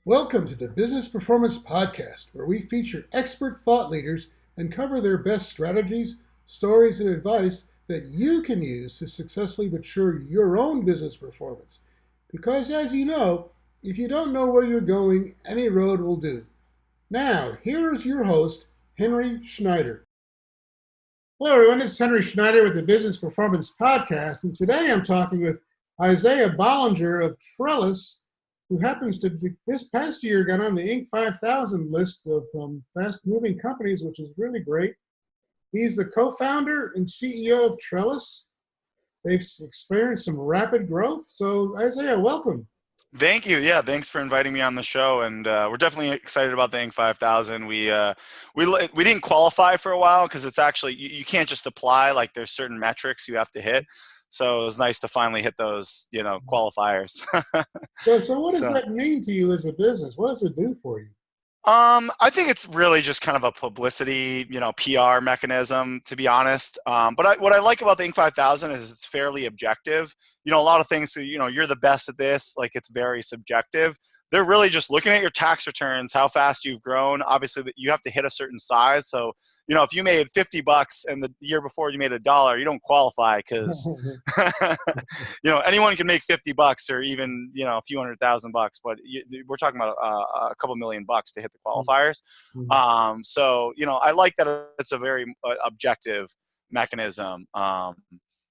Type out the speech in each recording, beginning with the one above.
Welcome to the Business Performance Podcast, where we feature expert thought leaders and cover their best strategies, stories, and advice that you can use to successfully mature your own business performance. Because as you know, if you don't know where you're going, any road will do. Now, here is your host, Henry Schneider. Hello, everyone. This is Henry Schneider with the Business Performance Podcast, and today I'm talking with Isaiah Bollinger of Trellis, who happens to, this past year, got on the Inc. 5000 list of fast-moving companies, which is really great. He's the co-founder and CEO of Trellis. They've experienced some rapid growth. So, Isaiah, welcome. Thank you. Yeah, thanks for inviting me on the show, and we're definitely excited about the Inc. 5000. We didn't qualify for a while because it's actually you can't just apply. Like there's certain metrics you have to hit. So it was nice to finally hit those, qualifiers. So what does that mean to you as a business? What does it do for you? I think it's really just kind of a publicity, PR mechanism, to be honest. But what I like about the Inc. 5000 is it's fairly objective. A lot of things, you're the best at this, like it's very subjective. They're really just looking at your tax returns, how fast you've grown. Obviously, you have to hit a certain size. So, if you made $50 and the year before you made $1, you don't qualify because, anyone can make $50 or even, a few $100,000. But we're talking about a couple $1,000,000 to hit the qualifiers. So, I like that it's a very objective mechanism.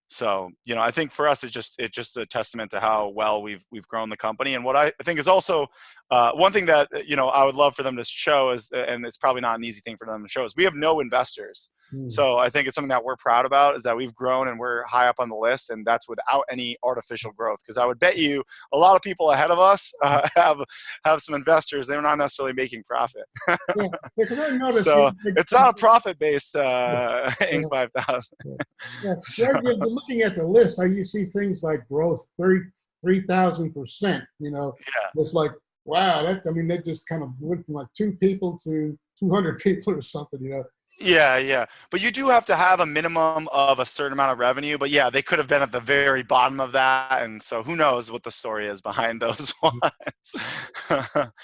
So, I think for us, it's just a testament to how well we've grown the company. And what I think is also one thing that, I would love for them to show is, and it's probably not an easy thing for them to show, is we have no investors. So I think it's something that we're proud about is that we've grown and we're high up on the list, and that's without any artificial growth. Because I would bet you a lot of people ahead of us have some investors. They're not necessarily making profit. Because I noticed so it's not a profit-based Inc. 5000. So you're looking at the list, you see things like growth 3,000%. It's like, wow, they just kind of went from like 2 people to 200 people or something. Yeah. But you do have to have a minimum of a certain amount of revenue. But yeah, they could have been at the very bottom of that. And so who knows what the story is behind those ones.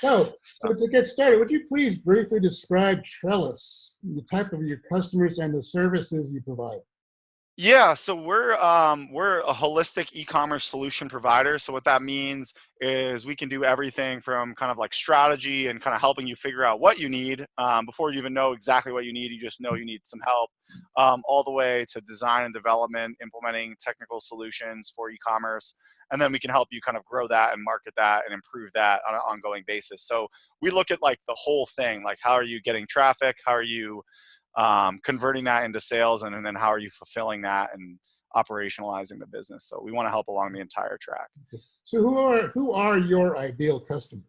So to get started, would you please briefly describe Trellis, the type of your customers and the services you provide? Yeah, so we're a holistic e-commerce solution provider. So what that means is we can do everything from kind of like strategy and kind of helping you figure out what you need before you even know exactly what you need. You just know you need some help, all the way to design and development, implementing technical solutions for e-commerce, and then we can help you kind of grow that and market that and improve that on an ongoing basis. So we look at like the whole thing, like how are you getting traffic, how are you converting that into sales, and then how are you fulfilling that and operationalizing the business. So we want to help along the entire track. So who are your ideal customers?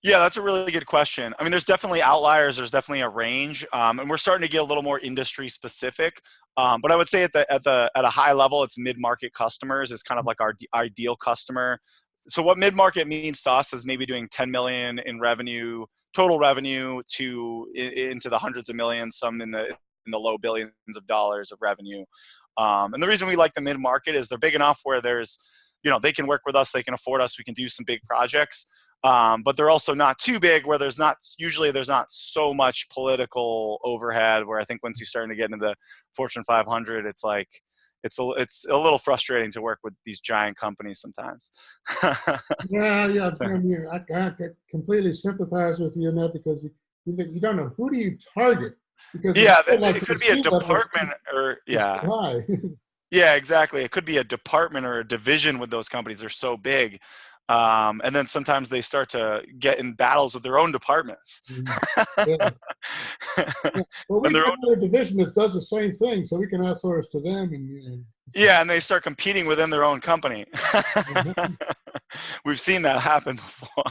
Yeah, that's a really good question. I mean, there's definitely outliers. There's definitely a range, and we're starting to get a little more industry specific. But I would say at a high level, it's mid-market customers is kind of like our ideal customer. So what mid-market means to us is maybe doing 10 million in revenue, total revenue, into the hundreds of millions, some in the low billions of dollars of revenue. And the reason we like the mid-market is they're big enough where there's, they can work with us, they can afford us, we can do some big projects. But they're also not too big where there's not so much political overhead, where I think once you start to get into the Fortune 500, it's like, it's a little frustrating to work with these giant companies sometimes. Yeah. So. I completely sympathize with you in that, because you don't know who do you target. Because it could be a department or yeah, exactly. It could be a department or a division with those companies. They're so big. And then sometimes they start to get in battles with their own departments. Yeah. Well, we have another division that does the same thing, so we can outsource to them. And they start competing within their own company. We've seen that happen before.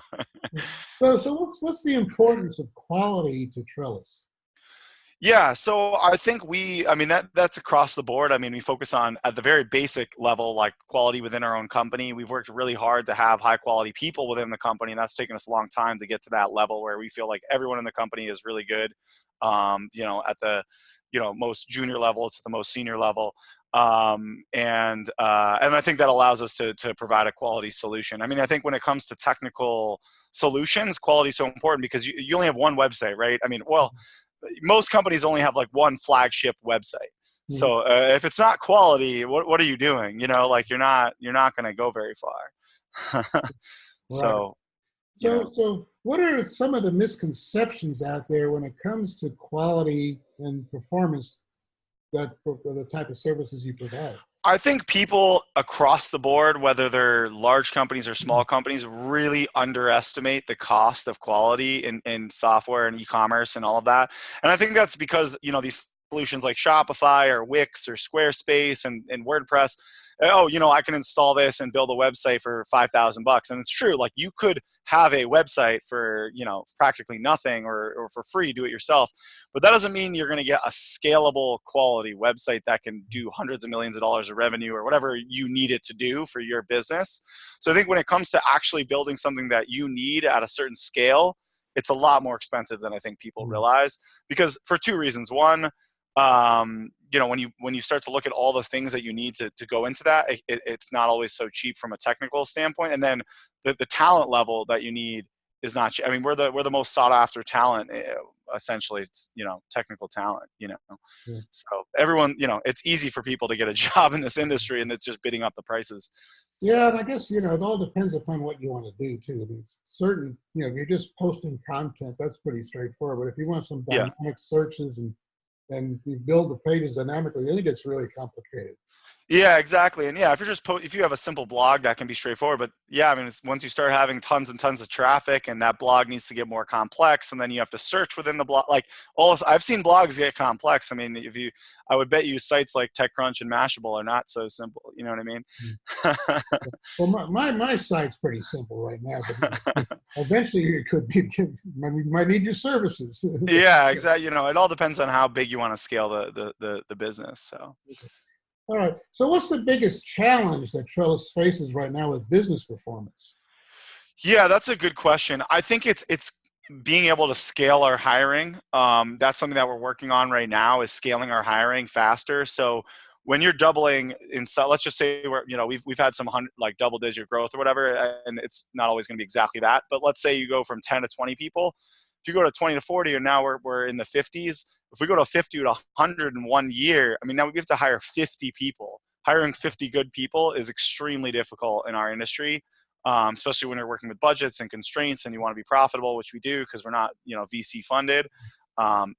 So what's the importance of quality to Trellis? Yeah, so I think that's across the board. I mean, we focus on at the very basic level, like quality within our own company. We've worked really hard to have high quality people within the company, and that's taken us a long time to get to that level where we feel like everyone in the company is really good. At the most junior level to the most senior level. And I think that allows us to provide a quality solution. I mean, I think when it comes to technical solutions, quality is so important because you only have one website, right? I mean, well, most companies only have like one flagship website. Mhm. So if it's not quality, what are you doing? Like you're not going to go very far. Right. So, you So, know. so what are some of the misconceptions out there when it comes to quality and performance that for the type of services you provide? I think people across the board, whether they're large companies or small companies, really underestimate the cost of quality in software and e-commerce and all of that. And I think that's because, these solutions like Shopify or Wix or Squarespace and WordPress, oh, I can install this and build a website for $5,000. And it's true. Like you could have a website for, practically nothing or for free, do it yourself. But that doesn't mean you're going to get a scalable quality website that can do hundreds of millions of dollars of revenue or whatever you need it to do for your business. So I think when it comes to actually building something that you need at a certain scale, it's a lot more expensive than I think people realize, because for two reasons. One, when you start to look at all the things that you need to go into that, it's not always so cheap from a technical standpoint. And then the talent level that you need is not. I mean, we're the most sought after talent. Essentially, it's technical talent. Yeah. So everyone, it's easy for people to get a job in this industry, and it's just bidding up the prices. So, Yeah, and I guess, it all depends upon what you want to do too. I mean, certain, if you're just posting content, that's pretty straightforward. But if you want some yeah. dynamic searches and you build the pages dynamically, then it gets really complicated. Yeah, exactly. And yeah, if you're just if you have a simple blog, that can be straightforward. But yeah, I mean, once you start having tons and tons of traffic, and that blog needs to get more complex, and then you have to search within the blog. Like I've seen blogs get complex. I mean, I would bet you sites like TechCrunch and Mashable are not so simple. You know what I mean? Well, my site's pretty simple right now, but eventually it could be. We might need your services. Yeah, exactly. It all depends on how big you want to scale the business. So. All right. So, what's the biggest challenge that Trellis faces right now with business performance? Yeah, that's a good question. I think it's being able to scale our hiring. That's something that we're working on right now, is scaling our hiring faster. So when you're doubling let's just say we've had some like double digit growth or whatever, and it's not always going to be exactly that. But let's say you go from 10 to 20 people. If you go to 20 to 40, and now we're in the 50s. If we go to 50 to 100 in 1 year, I mean, now we have to hire 50 people. Hiring 50 good people is extremely difficult in our industry. Especially when you're working with budgets and constraints and you want to be profitable, which we do because we're not, VC funded.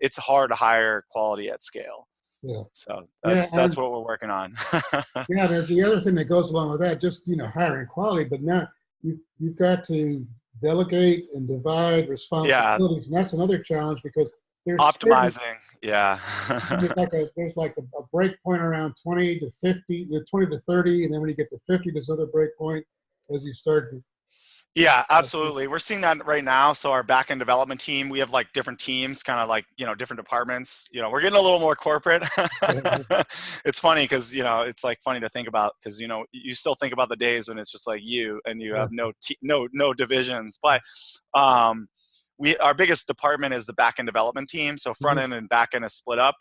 It's hard to hire quality at scale. Yeah. So Yeah, that's what we're working on. yeah. The other thing that goes along with that, just hiring quality, but now you've got to delegate and divide Yeah, responsibilities, and that's another challenge because there's certain, optimizing. Yeah. there's like a break point around 20 to 50, 20 to 30, and then when you get to 50, there's another break point as you start. Yeah, absolutely. We're seeing that right now. So our back-end development team, we have like different teams, kind of like, different departments. We're getting a little more corporate. It's funny because, it's like funny to think about because, you still think about the days when it's just like you and you have no divisions. But our biggest department is the back-end development team. So front-end and back-end is split up.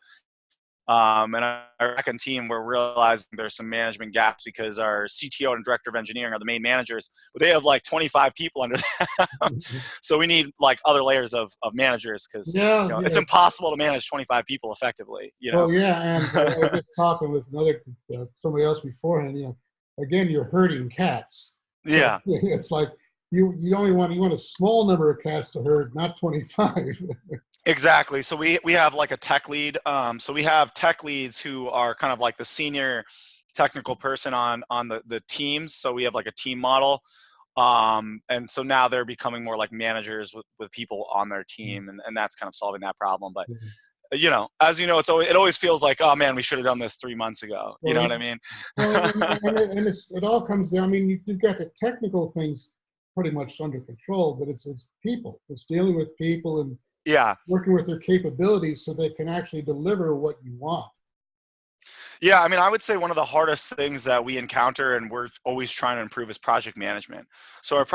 And our backend team, we're realizing there's some management gaps because our CTO and director of engineering are the main managers, but they have like 25 people under them. So we need like other layers of managers because Yeah, it's impossible to manage 25 people effectively. Well, yeah, and I was just talking with somebody else beforehand. Again, you're herding cats. So Yeah. it's like you want a small number of cats to herd, not 25. Exactly. So we have like a tech lead. So we have tech leads who are kind of like the senior technical person on the teams. So we have like a team model. And so now they're becoming more like managers with people on their team, and that's kind of solving that problem. But as you know, it always feels like, oh man, we should have done this 3 months ago. You know what I mean? Well, and it all comes down. I mean, you've got the technical things pretty much under control, but it's people. It's dealing with people and Yeah. working with their capabilities so they can actually deliver what you want. Yeah, I mean, I would say one of the hardest things that we encounter and we're always trying to improve is project management. So our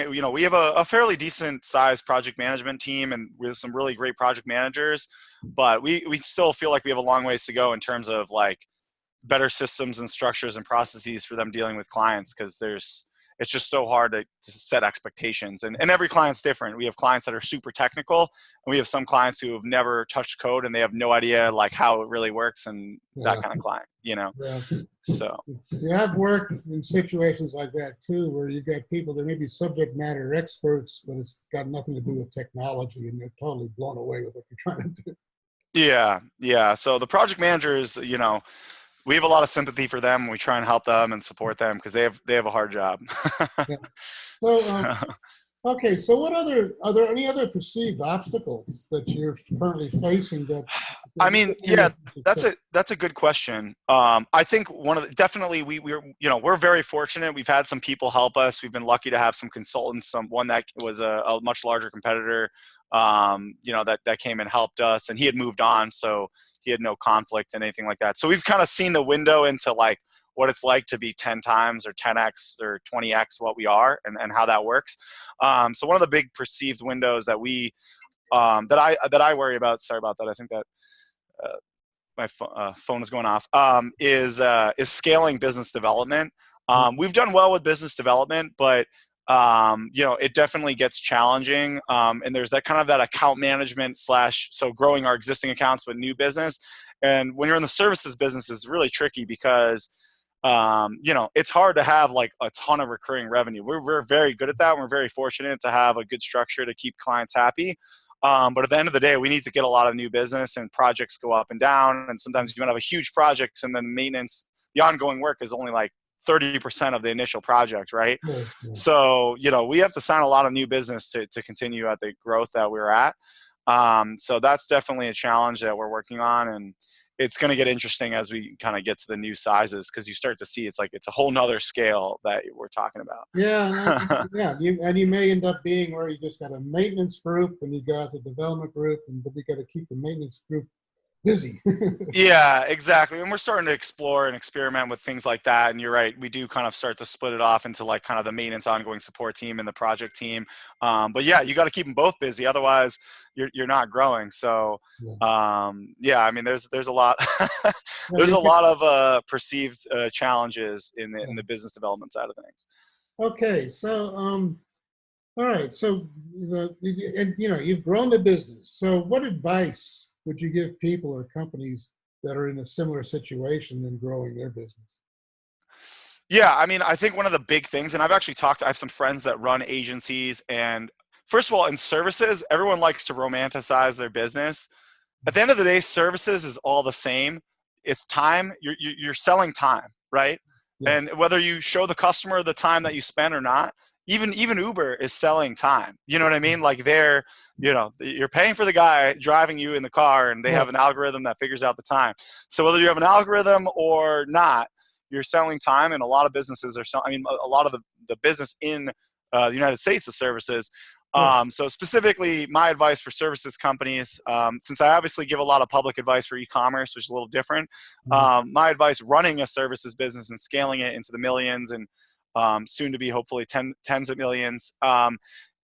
we have a fairly decent sized project management team and we have some really great project managers, but we still feel like we have a long ways to go in terms of like better systems and structures and processes for them dealing with clients, because it's just so hard to set expectations. And every client's different. We have clients that are super technical, and we have some clients who have never touched code and they have no idea like how it really works, and that kind of client, you know. Yeah. So Yeah, I've worked in situations like that too, where you've got people that may be subject matter experts, but it's got nothing to do with technology, and they're totally blown away with what you're trying to do. yeah. So the project managers, you know, we have a lot of sympathy for them. We try and help them and support them because they have a hard job. Yeah. So, So, okay, so are there any other perceived obstacles that you're currently facing that? I mean, yeah, that's a good question. I think definitely we're very fortunate. We've had some people help us. We've been lucky to have some consultants. One that was a much larger competitor, that came and helped us, and he had moved on, so he had no conflict and anything like that. So we've kind of seen the window into like what it's like to be 10 times or 10x or 20x what we are, and how that works. So one of the big perceived windows that that I worry about. Sorry about that. I think that my phone is going off. Is scaling business development. We've done well with business development, but it definitely gets challenging. And there's that account management so growing our existing accounts with new business. And when you're in the services business, it's really tricky because it's hard to have like a ton of recurring revenue. We're very good at that. We're very fortunate to have a good structure to keep clients happy. But at the end of the day, we need to get a lot of new business, and projects go up and down. And sometimes you want to have a huge project, and then maintenance, the ongoing work is only like 30% of the initial project, right? Yeah. So, we have to sign a lot of new business to continue at the growth that we're at. So that's definitely a challenge that we're working on. And it's going to get interesting as we kind of get to the new sizes, because you start to see it's a whole nother scale that we're talking about. Yeah, you may end up being where you just got a maintenance group and you got the development group, but you got to keep the maintenance group busy. Yeah, exactly. And we're starting to explore and experiment with things like that. And you're right, we do kind of start to split it off into like kind of the maintenance ongoing support team and the project team. But yeah, you got to keep them both busy. Otherwise you're not growing. So I mean, there's a lot, there's a lot of perceived challenges in the business development side of things. Okay. So, all right. So, you've grown the business. So what advice would you give people or companies that are in a similar situation in growing their business? Yeah, I mean, I think one of the big things, and I have some friends that run agencies, and first of all, in services, everyone likes to romanticize their business. At the end of the day, services is all the same. It's time. You're selling time, right? Yeah. And whether you show the customer the time that you spend or not, even Uber is selling time. You know what I mean? Like you're paying for the guy driving you in the car, and they have an algorithm that figures out the time. So whether you have an algorithm or not, you're selling time. And a lot of businesses are selling. I mean, a lot of the business in the United States is services. So specifically, my advice for services companies, since I obviously give a lot of public advice for e-commerce, which is a little different, my advice running a services business and scaling it into the millions and soon to be hopefully tens of millions,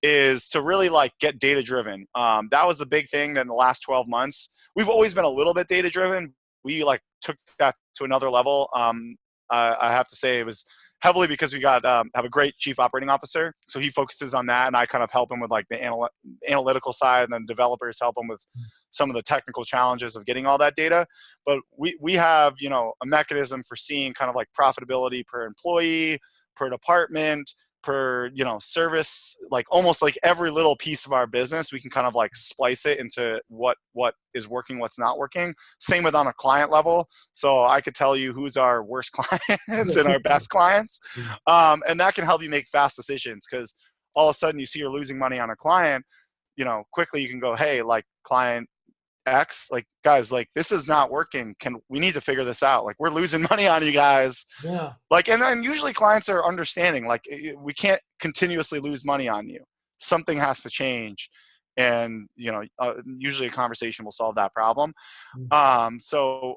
is to really like get data driven. That was the big thing that in the last 12 months, we've always been a little bit data driven. We like took that to another level. I have to say it was heavily because we have a great chief operating officer. So he focuses on that, and I kind of help him with like the analytical side, and then developers help him with some of the technical challenges of getting all that data. But we have, a mechanism for seeing kind of like profitability per employee, per department, per, service, like almost like every little piece of our business, we can kind of like splice it into what is working, what's not working. Same with on a client level. So I could tell you who's our worst clients and our best clients. And that can help you make fast decisions, because all of a sudden you see you're losing money on a client, quickly you can go, hey, like client X, like guys, like this is not working. We need to figure this out. Like we're losing money on you guys. Yeah. Like, and then usually clients are understanding, like we can't continuously lose money on you. Something has to change. And, usually a conversation will solve that problem. So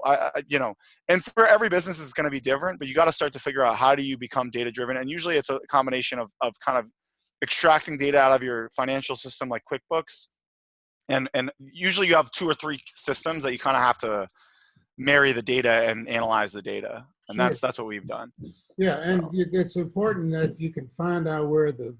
and for every business it's going to be different, but you got to start to figure out how do you become data driven. And usually it's a combination of kind of extracting data out of your financial system, like QuickBooks. And usually you have 2 or 3 systems that you kind of have to marry the data and analyze the data. And Sure. that's what we've done. Yeah, So. and it's important that you can find out where the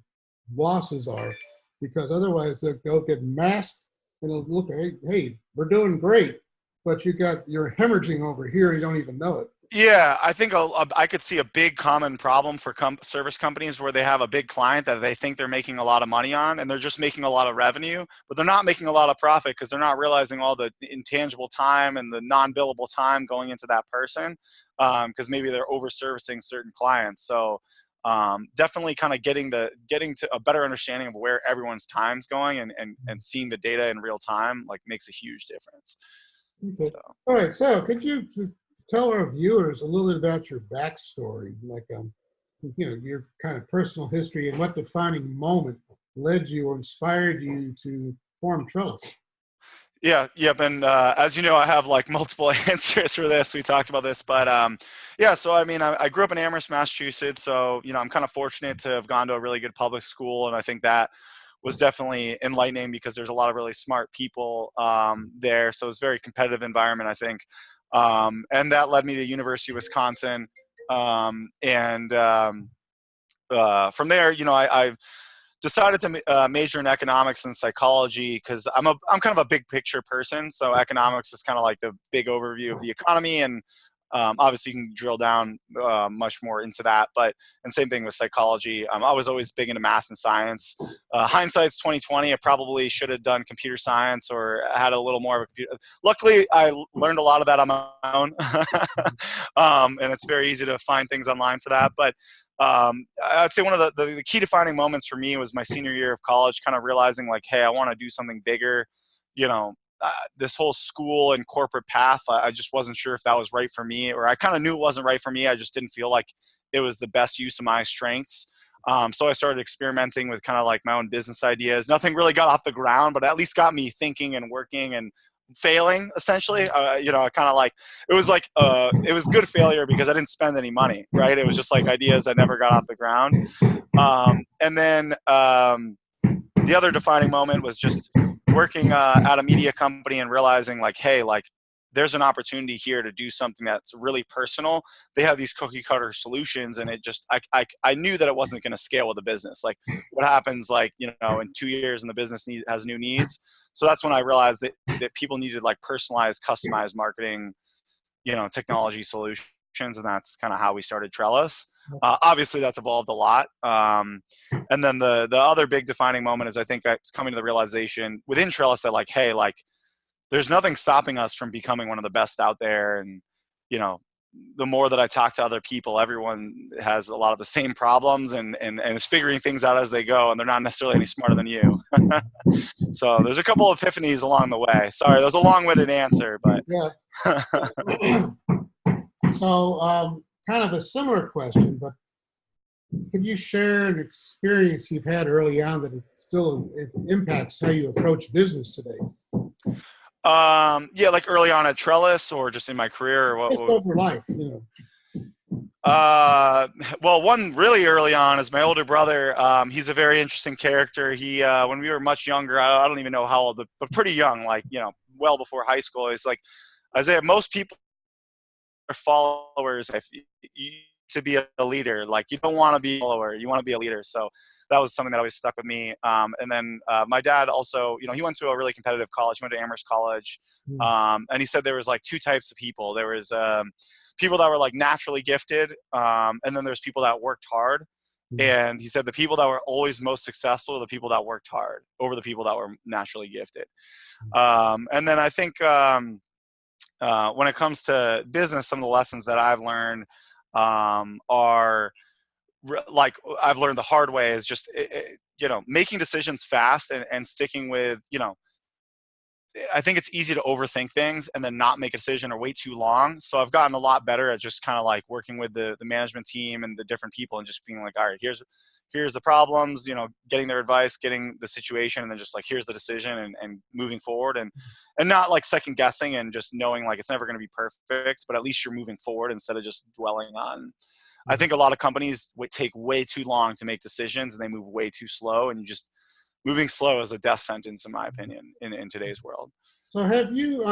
losses are, because otherwise they'll get masked and they'll look, hey, we're doing great, but you're hemorrhaging over here and you don't even know it. Yeah, I think I could see a big common problem for service companies where they have a big client that they think they're making a lot of money on, and they're just making a lot of revenue, but they're not making a lot of profit because they're not realizing all the intangible time and the non-billable time going into that person, because maybe they're over-servicing certain clients. So definitely kind of getting to a better understanding of where everyone's time's going and seeing the data in real time like makes a huge difference. Okay. So. All right. So could you tell our viewers a little bit about your backstory, like your kind of personal history and what defining moment led you or inspired you to form Trellis? Yeah, yep, and as you know, I have like multiple answers for this. We talked about this, but yeah. So I mean, I grew up in Amherst, Massachusetts. So I'm kind of fortunate to have gone to a really good public school, and I think that was definitely enlightening because there's a lot of really smart people there. So it's a very competitive environment, I think, and that led me to University of Wisconsin, and from there, I decided to major in economics and psychology because I'm kind of a big picture person. So economics is kind of like the big overview of the economy, and obviously you can drill down much more into that. And same thing with psychology. I was always big into math and science. Hindsight's 2020. I probably should have done computer science or had a little more of a computer. Luckily, I learned a lot of that on my own, and it's very easy to find things online for that. But I'd say one of the key defining moments for me was my senior year of college, kind of realizing like, hey, I want to do something bigger. This whole school and corporate path, I just wasn't sure if that was right for me, or I kind of knew it wasn't right for me. I just didn't feel like it was the best use of my strengths. So I started experimenting with kind of like my own business ideas. Nothing really got off the ground, but at least got me thinking and working and failing essentially. I kind of like, it was good failure because I didn't spend any money, right? It was just like ideas that never got off the ground. And then the other defining moment was just working at a media company and realizing like, hey, like there's an opportunity here to do something that's really personal. They have these cookie cutter solutions, and it just, I knew that it wasn't going to scale with the business. Like what happens like, in 2 years and the business has new needs. So that's when I realized that people needed like personalized, customized marketing, technology solutions. And that's kind of how we started Trellis. Obviously that's evolved a lot. And then the other big defining moment is I think it's coming to the realization within Trellis that like, hey, like there's nothing stopping us from becoming one of the best out there. And, the more that I talk to other people, everyone has a lot of the same problems and is figuring things out as they go. And they're not necessarily any smarter than you. So there's a couple of epiphanies along the way. Sorry, that was a long-winded answer, but. Yeah. So kind of a similar question, but can you share an experience you've had early on that it impacts how you approach business today? Yeah, like early on at Trellis or just in my career or what? Just over life, Well, one really early on is my older brother. He's a very interesting character. He, when we were much younger, I don't even know how old, but pretty young, like, well before high school. He's like, Isaiah, most people are followers if you to be a leader. Like you don't want to be a follower, you want to be a leader. So that was something that always stuck with me. And then my dad also, he went to a really competitive college. He went to Amherst College. And he said there was like two types of people. There was people that were like naturally gifted. And then there's people that worked hard. And he said the people that were always most successful are the people that worked hard over the people that were naturally gifted. And then I think when it comes to business, some of the lessons that I've learned are like I've learned the hard way is just making decisions fast and sticking with I think it's easy to overthink things and then not make a decision or wait too long. So I've gotten a lot better at just kind of like working with the management team and the different people and just being like, all right, here's the problems, getting their advice, getting the situation, and then just like, here's the decision and moving forward and not like second guessing and just knowing like it's never going to be perfect, but at least you're moving forward instead of just dwelling on. I think a lot of companies take way too long to make decisions and they move way too slow, and moving slow is a death sentence in my opinion in today's world. So have you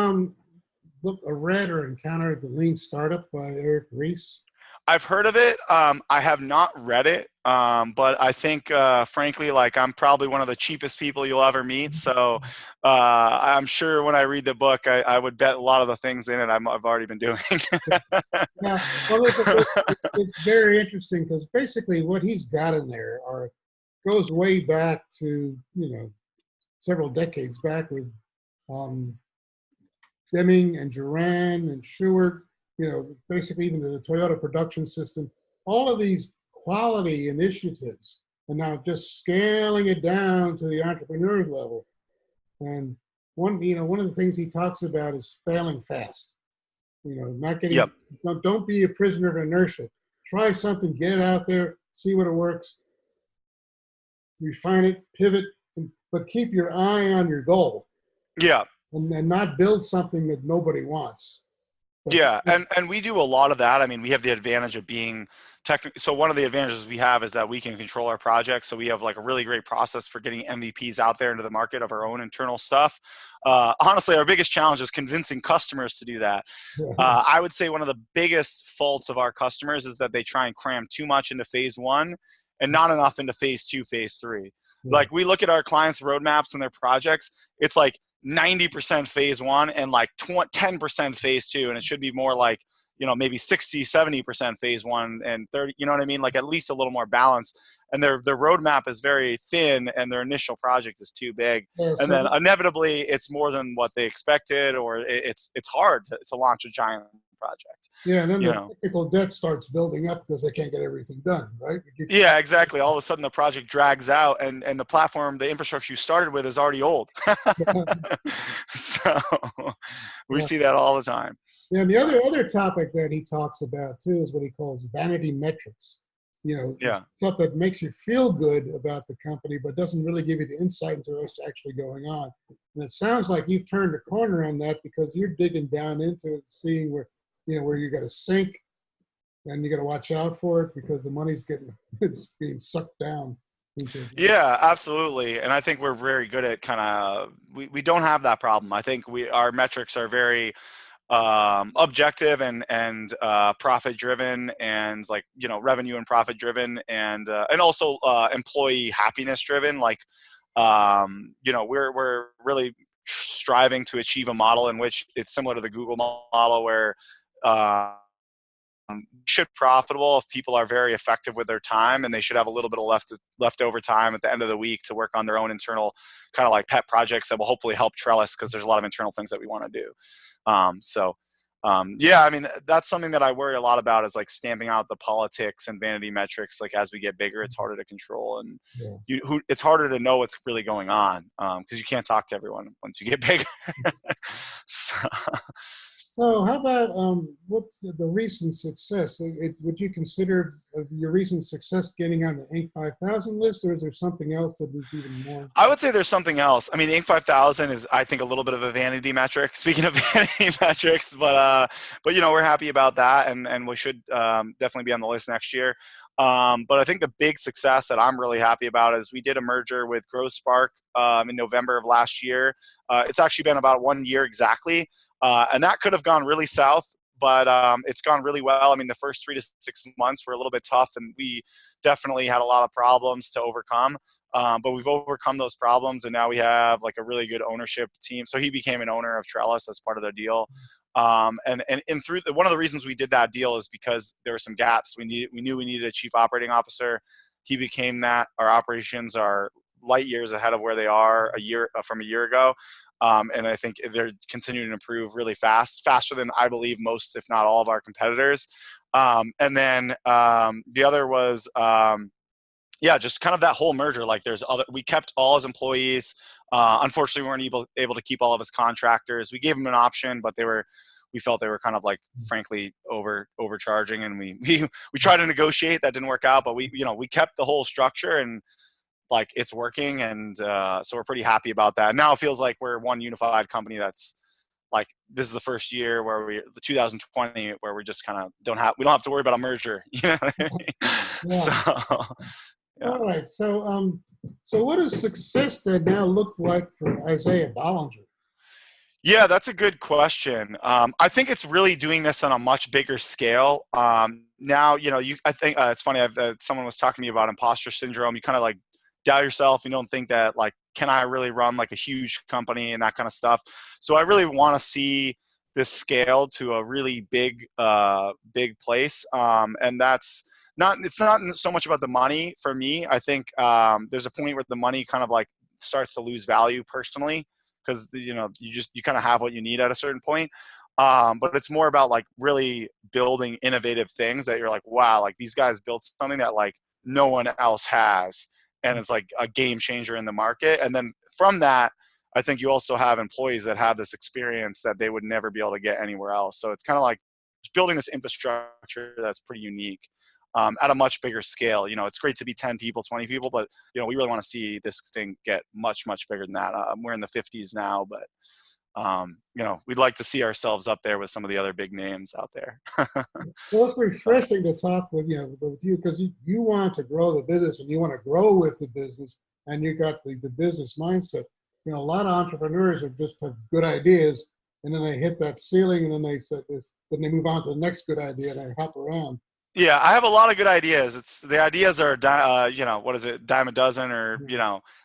read or encountered The Lean Startup by Eric Ries? I've heard of it. I have not read it, but I think, frankly, like I'm probably one of the cheapest people you'll ever meet. So I'm sure when I read the book, I would bet a lot of the things in it I've already been doing. Yeah, well, it's very interesting because basically what he's got in there goes way back to, several decades back with um, Deming and Duran and Stewart, basically even to the Toyota production system, all of these quality initiatives, and now just scaling it down to the entrepreneur level. And one of the things he talks about is failing fast. Not getting, Yep. don't be a prisoner of inertia. Try something, get it out there, see what it works, refine it, pivot, but keep your eye on your goal. Yeah. And not build something that nobody wants. Yeah, and we do a lot of that. I mean, we have the advantage of being technical. So one of the advantages we have is that we can control our projects. So we have like a really great process for getting MVPs out there into the market of our own internal stuff. Honestly, our biggest challenge is convincing customers to do that. I would say one of the biggest faults of our customers is that they try and cram too much into phase one and not enough into phase two, phase three. Like we look at our clients' roadmaps and their projects, it's like 90% phase one and like 10% phase two. And it should be more like, maybe 60, 70% phase one and 30, you know what I mean? Like at least a little more balance. And their roadmap is very thin and their initial project is too big. And then inevitably it's more than what they expected, or it's hard to launch a giant project. Yeah, and then the technical debt starts building up because they can't get everything done, right? Yeah, exactly. All of a sudden the project drags out and the platform, the infrastructure you started with is already old. So we see that all the time. Yeah, and the other topic that he talks about too is what he calls vanity metrics. Stuff that makes you feel good about the company, but doesn't really give you the insight into what's actually going on. And it sounds like you've turned a corner on that because you're digging down into it, seeing where you're going to sink, and you got to watch out for it because the money's it's being sucked down. Yeah, absolutely. And I think we're very good at we don't have that problem. I think our metrics are very objective and profit driven, and like revenue and profit driven, and also employee happiness driven. Like we're really striving to achieve a model in which it's similar to the Google model, where should be profitable if people are very effective with their time, and they should have a little bit of leftover time at the end of the week to work on their own internal kind of like pet projects that will hopefully help Trellis, because there's a lot of internal things that we want to do. Yeah, I mean, that's something that I worry a lot about, is like stamping out the politics and vanity metrics. Like as we get bigger, it's harder to control, and it's harder to know what's really going on because you can't talk to everyone once you get bigger. So how about what's the recent success? Would you consider your recent success getting on the Inc. 5000 list, or is there something else that is even more? I would say there's something else. I mean, Inc. 5000 is, I think, a little bit of a vanity metric. Speaking of vanity metrics, but we're happy about that, and we should definitely be on the list next year. But I think the big success that I'm really happy about is we did a merger with GrowthSpark in November of last year. It's actually been about 1 year exactly. And that could have gone really south, but it's gone really well. I mean, the first 3 to 6 months were a little bit tough, and we definitely had a lot of problems to overcome. But we've overcome those problems, and now we have like a really good ownership team. So he became an owner of Trellis as part of the deal. And through one of the reasons we did that deal is because there were some gaps. We knew we needed a chief operating officer. He became that. Our operations are light years ahead of where they are from a year ago. And I think they're continuing to improve really faster than I believe most, if not all, of our competitors. And then the other was, just kind of that whole merger. Like we kept all his employees. Unfortunately, we weren't able to keep all of his contractors. We gave them an option, but we felt they were kind of like, frankly, overcharging, and we tried to negotiate. That didn't work out, but we kept the whole structure, and like it's working, and so we're pretty happy about that. Now it feels like we're one unified company. That's like, this is the first year where the 2020 where we just kind of don't have to worry about a merger. You know what I mean? Yeah. So, yeah. All right. So what does success then now look like for Isaiah Bollinger? Yeah, that's a good question. I think it's really doing this on a much bigger scale. Now, I think it's funny. Someone was talking to me about imposter syndrome. You kind of like doubt yourself. You don't think that like, can I really run like a huge company and that kind of stuff? So I really want to see this scale to a really big place. And that's not. It's not so much about the money for me. I think there's a point where the money kind of like starts to lose value personally because you kind of have what you need at a certain point. But it's more about like really building innovative things that you're like, wow, like these guys built something that like no one else has, and it's like a game changer in the market. And then from that, I think you also have employees that have this experience that they would never be able to get anywhere else. So it's kind of like just building this infrastructure that's pretty unique. At a much bigger scale. It's great to be 10 people, 20 people, but we really want to see this thing get much, much bigger than that. We're in the 50s now, but we'd like to see ourselves up there with some of the other big names out there. Well, it's refreshing to talk with you because you want to grow the business and you want to grow with the business, and you got the business mindset. A lot of entrepreneurs just have good ideas, and then they hit that ceiling, and then then they move on to the next good idea, and they hop around. Yeah, I have a lot of good ideas. It's the ideas are, what is it, dime a dozen, or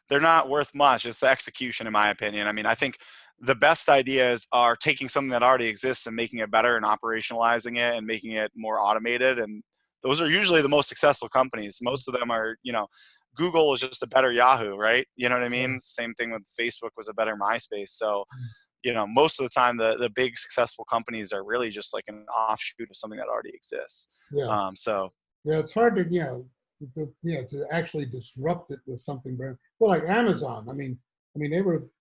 they're not worth much. It's the execution, in my opinion. I mean, I think the best ideas are taking something that already exists and making it better and operationalizing it and making it more automated. And those are usually the most successful companies. Most of them are, Google was just a better Yahoo, right? You know what I mean? Same thing with Facebook was a better MySpace. So, most of the time the big successful companies are really just like an offshoot of something that already exists. Yeah. So Yeah, it's hard to to actually disrupt it with something brand. Well, like Amazon. I mean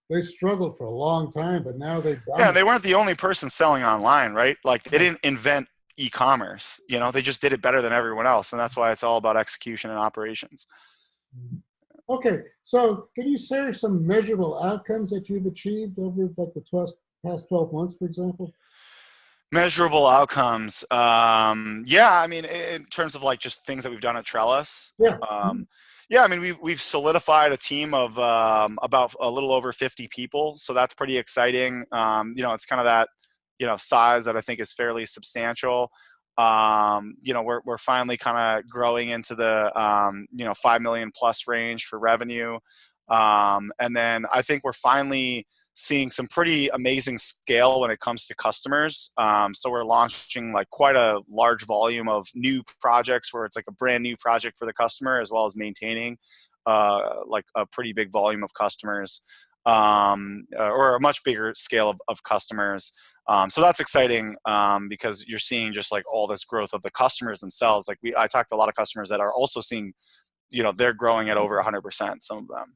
they struggled for a long time, but now they've done yeah, it. they weren't the only person selling online, right? Like they didn't invent e-commerce. They just did it better than everyone else, and that's why it's all about execution and operations. Okay, so can you share some measurable outcomes that you've achieved over like the past 12 months, for example? Measurable outcomes. Yeah, I mean, in terms of like just things that we've done at Trellis. Yeah. Yeah, I mean, we've solidified a team of about a little over 50 people, so that's pretty exciting. It's kind of that size that I think is fairly substantial. We're finally kind of growing into the 5 million plus range for revenue, and then I think we're finally seeing some pretty amazing scale when it comes to customers. So we're launching like quite a large volume of new projects where it's like a brand new project for the customer, as well as maintaining like a pretty big volume of customers, or a much bigger scale of customers. So that's exciting because you're seeing just like all this growth of the customers themselves. Like I talked to a lot of customers that are also seeing, they're growing at over 100%, some of them.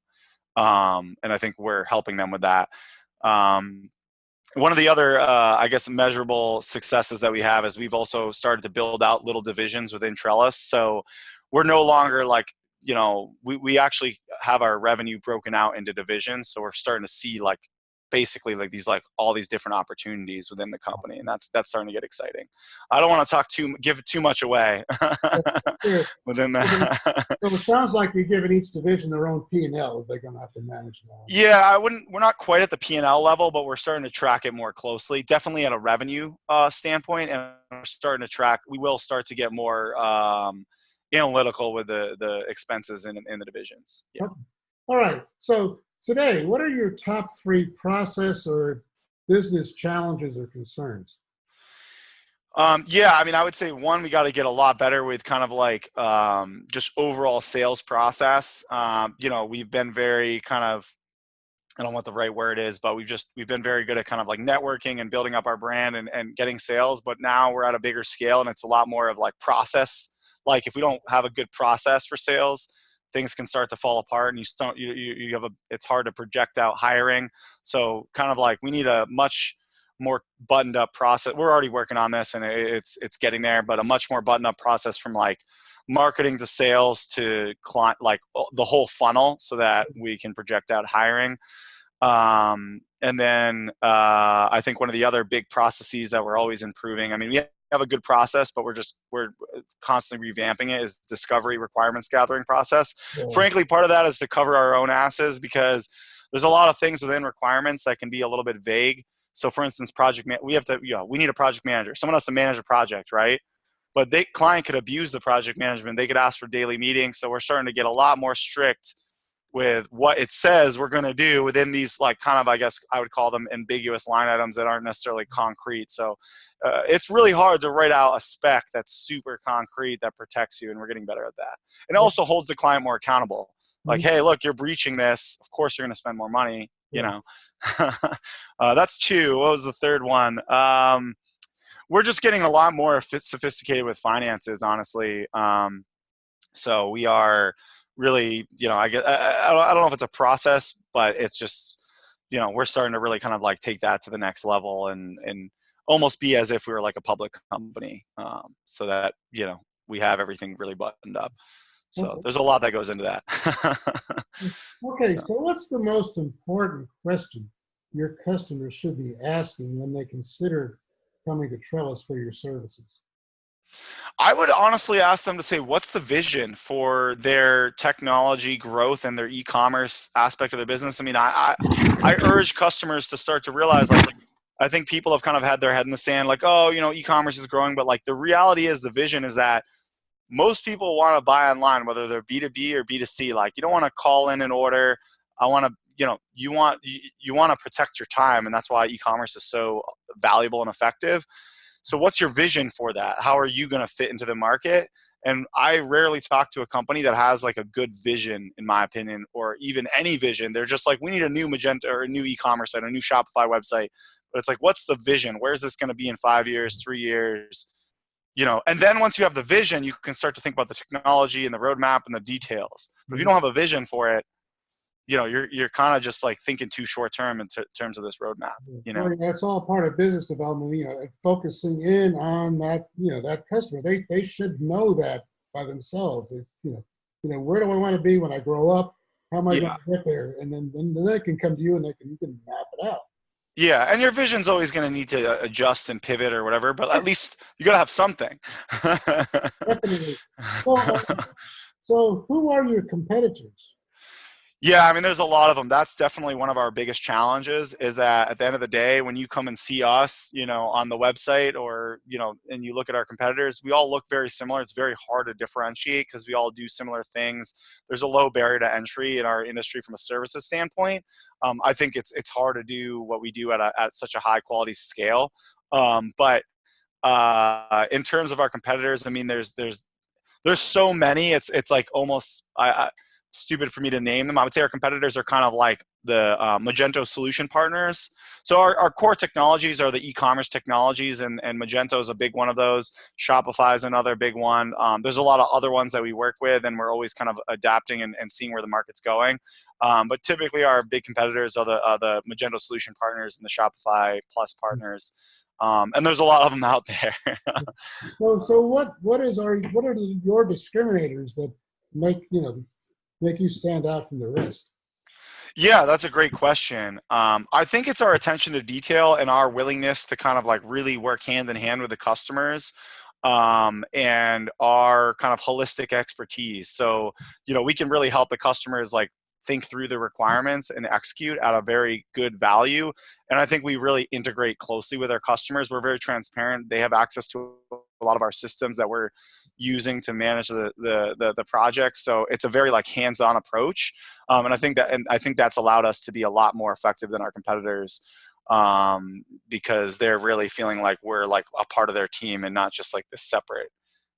And I think we're helping them with that. One of the other, I guess, measurable successes that we have is we've also started to build out little divisions within Trellis. So we're no longer like, we actually have our revenue broken out into divisions. So we're starting to see like basically like these, like all these different opportunities within the company. And that's starting to get exciting. I don't want to give too much away Sure. within that. So it sounds like you're giving each division their own P&L that they're going to have to manage now. Yeah, we're not quite at the P&L level, but we're starting to track it more closely, definitely at a revenue standpoint. And we're starting to track, we will start to get more analytical with the expenses in the divisions. Yeah. All right. So today, what are your top 3 process or business challenges or concerns? Yeah, I mean, I would say one, we got to get a lot better with kind of like just overall sales process. We've been very kind of, I don't know what the right word is, but we've been very good at kind of like networking and building up our brand and getting sales. But now we're at a bigger scale and it's a lot more of like process. Like if we don't have a good process for sales, things can start to fall apart, and it's hard to project out hiring. So kind of like we need a much more buttoned up process. We're already working on this and it's getting there, but a much more buttoned up process from like marketing to sales to client, like the whole funnel, so that we can project out hiring. And then I think one of the other big processes that we're always improving, I mean, we have a good process, but we're constantly revamping it, is discovery requirements gathering process. Yeah. Frankly, part of that is to cover our own asses, because there's a lot of things within requirements that can be a little bit vague. So for instance, we need a project manager. Someone has to manage a project, right? But client could abuse the project management. They could ask for daily meetings. So we're starting to get a lot more strict with what it says we're going to do within these, like, kind of, I guess I would call them ambiguous line items that aren't necessarily concrete. So it's really hard to write out a spec that's super concrete that protects you, and we're getting better at that. And it also holds the client more accountable. Like, hey, look, you're breaching this. Of course you're going to spend more money, you know. That's two. What was the third one? We're just getting a lot more sophisticated with finances, honestly. So we are really, I don't know if it's a process, but it's just, we're starting to really kind of like take that to the next level and almost be as if we were like a public company, so that, we have everything really buttoned up. So there's a lot that goes into that. Okay, so what's the most important question your customers should be asking when they consider coming to Trellis for your services? I would honestly ask them to say, what's the vision for their technology growth and their e-commerce aspect of their business? I mean, I urge customers to start to realize, like, I think people have kind of had their head in the sand, like, oh, e-commerce is growing. But like, the reality is, the vision is that most people want to buy online, whether they're B2B or B2C. Like, you don't want to call in an order. You want to protect your time. And that's why e-commerce is so valuable and effective. So what's your vision for that? How are you going to fit into the market? And I rarely talk to a company that has like a good vision, in my opinion, or even any vision. They're just like, we need a new Magento or a new e-commerce site, a new Shopify website. But it's like, what's the vision? Where's this going to be in 5 years, 3 years? And then once you have the vision, you can start to think about the technology and the roadmap and the details. But if you don't have a vision for it, you're kind of just like thinking too short term in terms of this roadmap. Well, that's all part of business development. Focusing in on that, that customer. They should know that by themselves. Where do I want to be when I grow up? How am I going to get there? And then they can come to you and you can map it out. Yeah, and your vision's always going to need to adjust and pivot or whatever, but at least you got to have something. Definitely. So who are your competitors? Yeah, I mean, there's a lot of them. That's definitely one of our biggest challenges, is that at the end of the day, when you come and see us, on the website, or, and you look at our competitors, we all look very similar. It's very hard to differentiate because we all do similar things. There's a low barrier to entry in our industry from a services standpoint. I think it's hard to do what we do at such a high quality scale. But in terms of our competitors, I mean, there's so many. It's like almost stupid for me to name them. I would say our competitors are kind of like the Magento solution partners. So our core technologies are the e-commerce technologies, and Magento is a big one of those. Shopify is another big one. There's a lot of other ones that we work with, and we're always kind of adapting and seeing where the market's going. But typically our big competitors are the Magento solution partners and the Shopify Plus partners. And there's a lot of them out there. So what are your discriminators that make you stand out from the rest? Yeah, that's a great question. I think it's our attention to detail and our willingness to kind of like really work hand in hand with the customers, and our kind of holistic expertise. So, we can really help the customers like think through the requirements and execute at a very good value. And I think we really integrate closely with our customers. We're very transparent. They have access to a lot of our systems that we're using to manage the project. So it's a very like hands-on approach. And I think that's allowed us to be a lot more effective than our competitors, because they're really feeling like we're like a part of their team and not just like this separate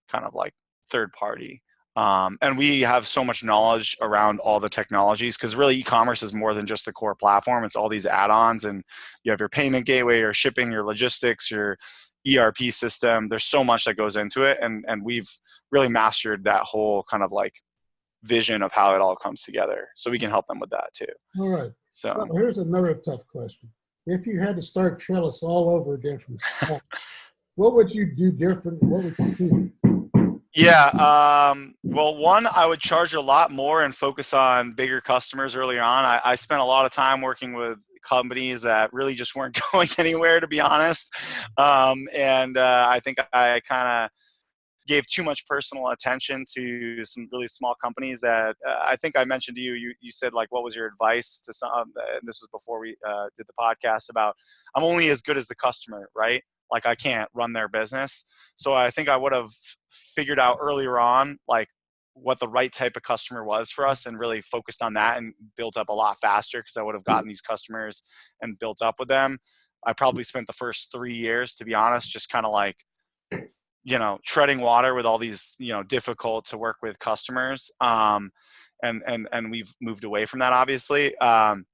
kind of like third party. And we have so much knowledge around all the technologies, because really e-commerce is more than just the core platform. It's all these add-ons, and you have your payment gateway, your shipping, your logistics, your ERP system. There's so much that goes into it. And we've really mastered that whole kind of like vision of how it all comes together. So we can help them with that too. All right. So here's another tough question. If you had to start Trellis all over again from scratch, what would you do different? What would you keep? Yeah. Well, one, I would charge a lot more and focus on bigger customers early on. I spent a lot of time working with companies that really just weren't going anywhere, to be honest. And I think I kind of gave too much personal attention to some really small companies that I think I mentioned to you. You said, like, what was your advice to some? And this was before we did the podcast about, I'm only as good as the customer, right? Like, I can't run their business. So I think I would have figured out earlier on, like, what the right type of customer was for us and really focused on that and built up a lot faster, because I would have gotten these customers and built up with them. I probably spent the first 3 years, to be honest, just kind of like, treading water with all these, difficult to work with customers. And we've moved away from that, obviously. And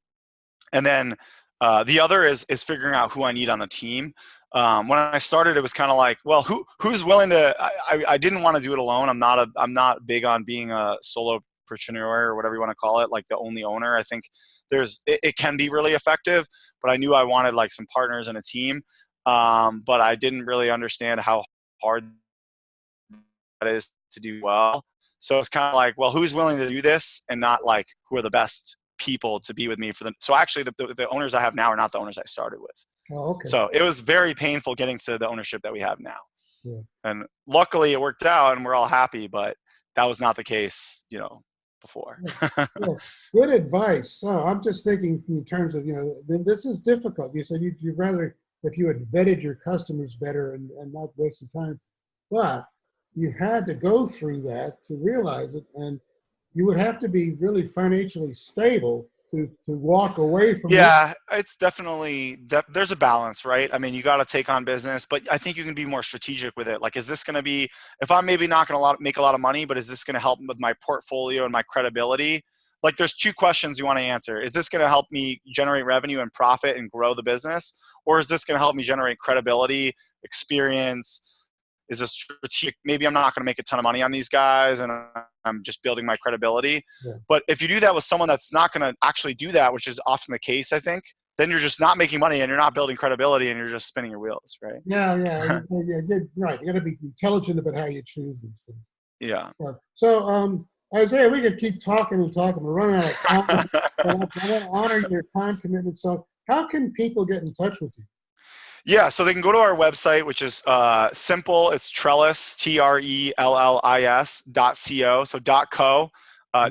then the other is figuring out who I need on the team. When I started, it was kind of like, well, who's willing to? I didn't want to do it alone. I'm not big on being a solopreneur or whatever you want to call it, like the only owner. I think it can be really effective, but I knew I wanted like some partners and a team. But I didn't really understand how hard that is to do well. So it's kind of like, well, who's willing to do this, and not like who are the best people to be with me for them. So actually the owners I have now are not the owners I started with. Oh, okay. So it was very painful getting to the ownership that we have now. Yeah. And luckily it worked out and we're all happy, but that was not the case, before. Yeah. Good advice. I'm just thinking in terms of, this is difficult. You said you'd rather if you had vetted your customers better and not wasted time, but you had to go through that to realize it, and you would have to be really financially stable to walk away from it. It's definitely there's a balance, right? I mean, you got to take on business, but I think you can be more strategic with it. Like, is this going to be, if I'm maybe not going to make a lot of money, but is this going to help with my portfolio and my credibility? Like, there's two questions you want to answer. Is this going to help me generate revenue and profit and grow the business? Or is this going to help me generate credibility, experience? Is this strategic? Maybe I'm not going to make a ton of money on these guys and I'm just building my credibility. Yeah. But if you do that with someone that's not going to actually do that, which is often the case, I think, then you're just not making money and you're not building credibility and you're just spinning your wheels, right? Yeah, right. You got to be intelligent about how you choose these things. Yeah. So, Isaiah, we could keep talking and talking. We're running out of time. I want to honor your time commitment. So how can people get in touch with you? Yeah, so they can go to our website, which is simple. It's Trellis, TRELLIS.co, so .co,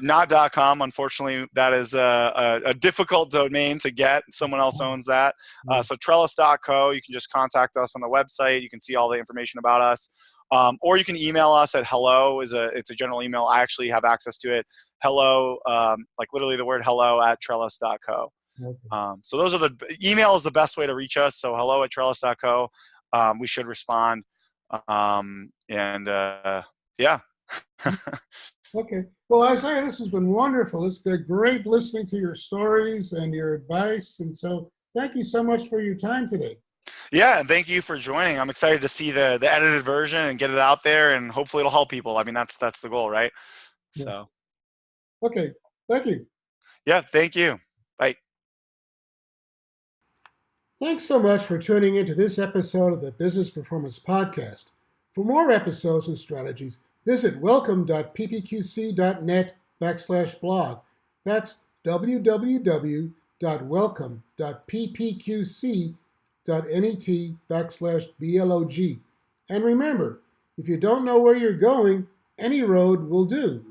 not .com. Unfortunately, that is a difficult domain to get. Someone else owns that. So Trellis.co, you can just contact us on the website. You can see all the information about us. Or you can email us at hello. It's a general email. I actually have access to it. Hello, like literally the word hello at Trellis.co. Okay. So those are email is the best way to reach us. So hello at Trellis.co. We should respond. Yeah. Okay. Well, Isaiah, this has been wonderful. It's been great listening to your stories and your advice. And so thank you so much for your time today. Yeah, and thank you for joining. I'm excited to see the edited version and get it out there, and hopefully it'll help people. I mean, that's the goal, right? Yeah. So. Okay. Thank you. Yeah, thank you. Bye. Thanks so much for tuning into this episode of the Business Performance Podcast. For more episodes and strategies, visit welcome.ppqc.net/blog. That's www.welcome.ppqc.net/blog. And remember, if you don't know where you're going, any road will do.